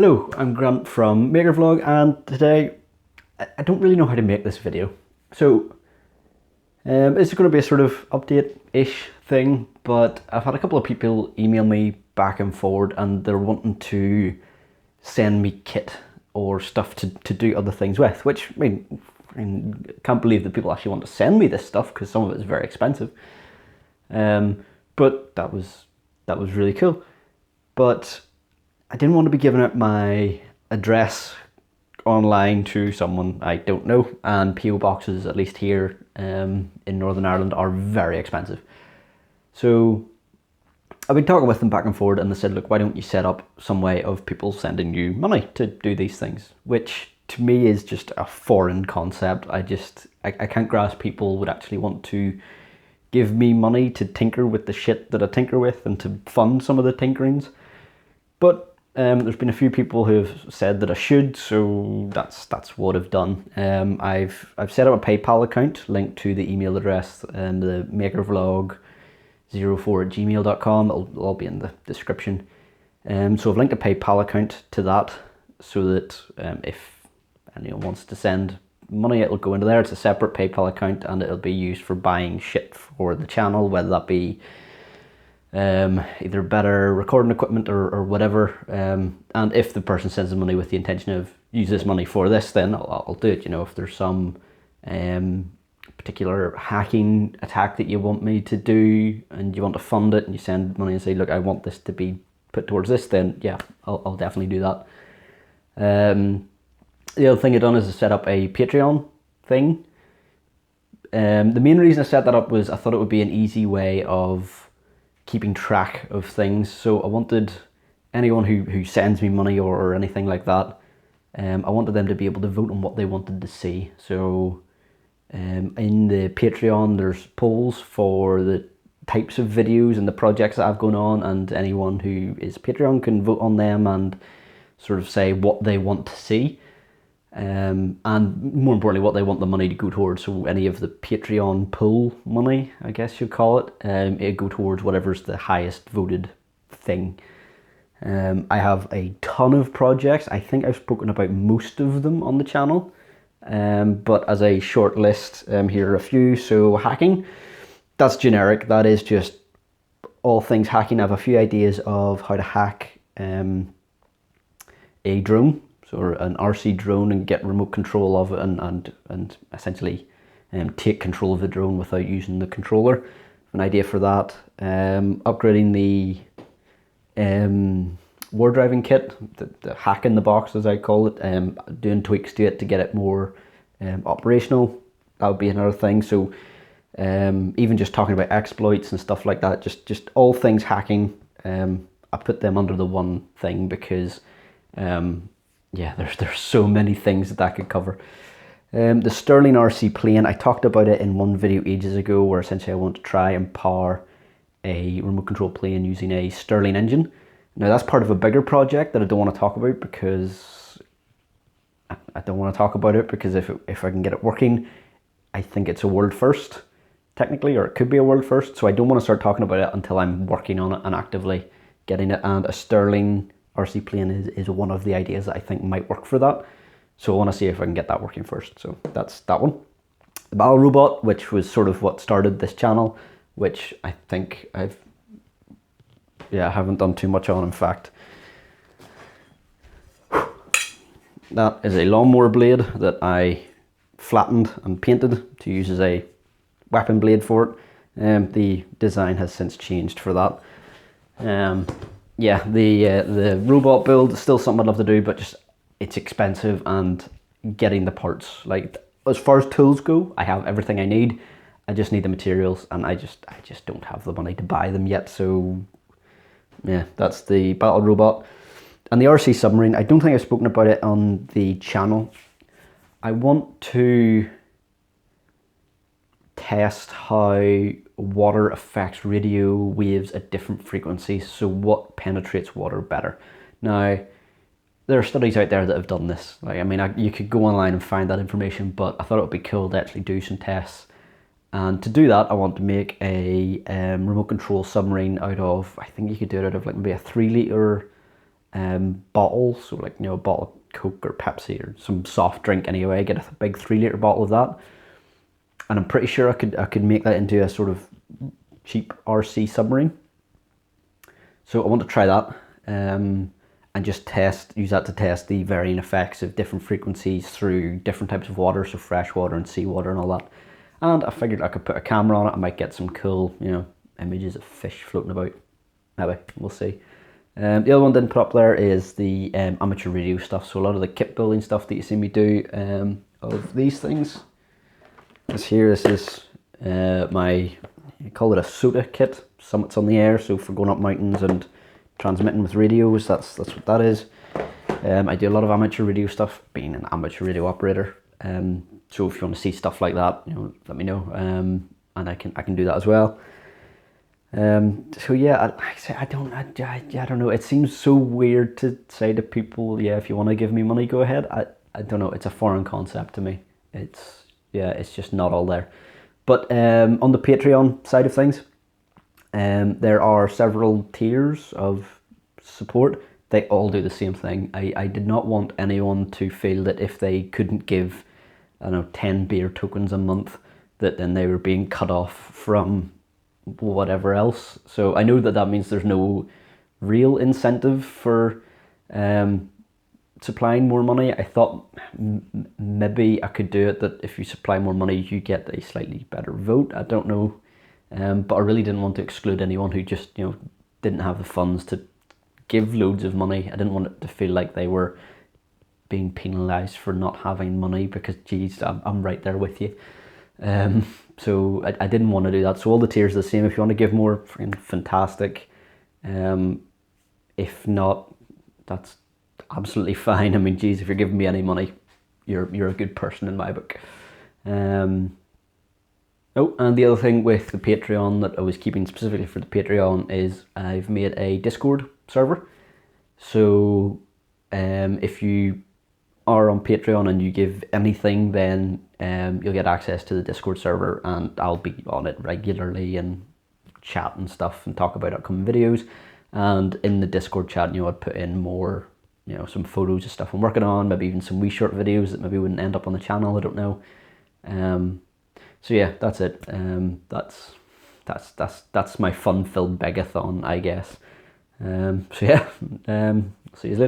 Hello, I'm Grant from MakerVlog, and today I don't really know how to make this video. So this is going to be a sort of update-ish thing, but I've had a couple of people email me back and forward and they're wanting to send me kit or stuff to do other things with, which I can't believe that people actually want to send me this stuff because some of it is very expensive. But that was really cool. But I didn't want to be giving out my address online to someone I don't know, and PO boxes, at least here in Northern Ireland, are very expensive. So I've been talking with them back and forward, and they said, look, why don't you set up some way of people sending you money to do these things, which to me is just a foreign concept. I can't grasp people would actually want to give me money to tinker with the shit that I tinker with and to fund some of the tinkerings. But there's been a few people who have said that I should, so that's what I've done. I've set up a PayPal account linked to the email address and the makervlog04@gmail.com. It'll all be in the description. So I've linked a PayPal account to that so that if anyone wants to send money, it'll go into there. It's a separate PayPal account and it'll be used for buying shit for the channel, whether that be either better recording equipment or whatever, and if the person sends the money with the intention of use this money for this, then I'll do it. You know, if there's some particular hacking attack that you want me to do and you want to fund it and you send money and say, look, I want this to be put towards this, then yeah, I'll definitely do that. The other thing I've done is I set up a Patreon thing. The main reason I set that up was I thought it would be an easy way of keeping track of things. So I wanted anyone who sends me money or anything like that, I wanted them to be able to vote on what they wanted to see. So in the Patreon there's polls for the types of videos and the projects that I've going on, and anyone who is Patreon can vote on them and sort of say what they want to see. And more importantly, what they want the money to go towards. So any of the Patreon pool money, I guess you'd call it, it'd go towards whatever's the highest voted thing. I have a ton of projects. I think I've spoken about most of them on the channel, but as a short list, here are a few. So hacking, that's generic. That is just all things hacking. I have a few ideas of how to hack a drone, so an RC drone, and get remote control of it and essentially take control of the drone without using the controller. An idea for that. Upgrading the war driving kit, the hack in the box as I call it, doing tweaks to it to get it more operational. That would be another thing. So even just talking about exploits and stuff like that, just all things hacking, I put them under the one thing because yeah, there's so many things that could cover. The Stirling RC plane, I talked about it in one video ages ago where essentially I want to try and power a remote control plane using a Stirling engine. Now that's part of a bigger project that I don't want to talk about because I don't want to talk about it because if I can get it working, I think it's a world first technically, or it could be a world first. So I don't want to start talking about it until I'm working on it and actively getting it. And a Stirling RC plane is one of the ideas that I think might work for that. So I want to see if I can get that working first. So that's that one. The Battle Robot, which was sort of what started this channel, which I think I haven't done too much on, in fact. That is a lawnmower blade that I flattened and painted to use as a weapon blade for it. The design has since changed for that. Yeah, the robot build is still something I'd love to do, but just it's expensive, and getting the parts, like as far as tools go, I have everything I need. I just need the materials, and I just don't have the money to buy them yet. So yeah, that's the Battle Robot. And the RC submarine, I don't think I've spoken about it on the channel. I want to test how water affects radio waves at different frequencies, so what penetrates water better. Now, there are studies out there that have done this. Like, I mean, you could go online and find that information, but I thought it would be cool to actually do some tests. And to do that, I want to make a remote control submarine out of, I think you could do it out of like maybe a 3 litre bottle, so like, you know, a bottle of Coke or Pepsi or some soft drink anyway. Get a big 3 litre bottle of that, and I'm pretty sure I could make that into a sort of cheap RC submarine. So I want to try that, and just use that to test the varying effects of different frequencies through different types of water, so fresh water and seawater and all that. And I figured I could put a camera on it. I might get some cool, you know, images of fish floating about. Maybe, we'll see. The other one I didn't put up there is the amateur radio stuff. So a lot of the kit building stuff that you see me do of these things. This is my, I call it a SOTA kit, Summits on the Air. So for going up mountains and transmitting with radios, that's what that is. I do a lot of amateur radio stuff, being an amateur radio operator. So if you want to see stuff like that, you know, let me know, and I can do that as well. So yeah, I don't know. It seems so weird to say to people, yeah, if you want to give me money, go ahead. I don't know. It's a foreign concept to me. It's just not all there. But on the Patreon side of things, there are several tiers of support. They all do the same thing. I did not want anyone to feel that if they couldn't give, I don't know, 10 beer tokens a month, that then they were being cut off from whatever else. So I know that means there's no real incentive for supplying more money. I thought maybe I could do it that if you supply more money you get a slightly better vote. I don't know, but I really didn't want to exclude anyone who just, you know, didn't have the funds to give loads of money. I didn't want it to feel like they were being penalised for not having money, because geez, I'm right there with you. So I didn't want to do that. So all the tiers are the same. If you want to give more, fantastic. If not, that's absolutely fine. I mean, geez, if you're giving me any money, you're a good person in my book. Oh, and the other thing with the Patreon that I was keeping specifically for the Patreon is I've made a Discord server. So if you are on Patreon and you give anything, then you'll get access to the Discord server, and I'll be on it regularly and chat and stuff and talk about upcoming videos. And in the Discord chat, you know, I'd put in more, you know, some photos of stuff I'm working on, maybe even some wee short videos that maybe wouldn't end up on the channel, I don't know. So yeah, that's it. That's my fun-filled begathon, I guess. So yeah, see you later.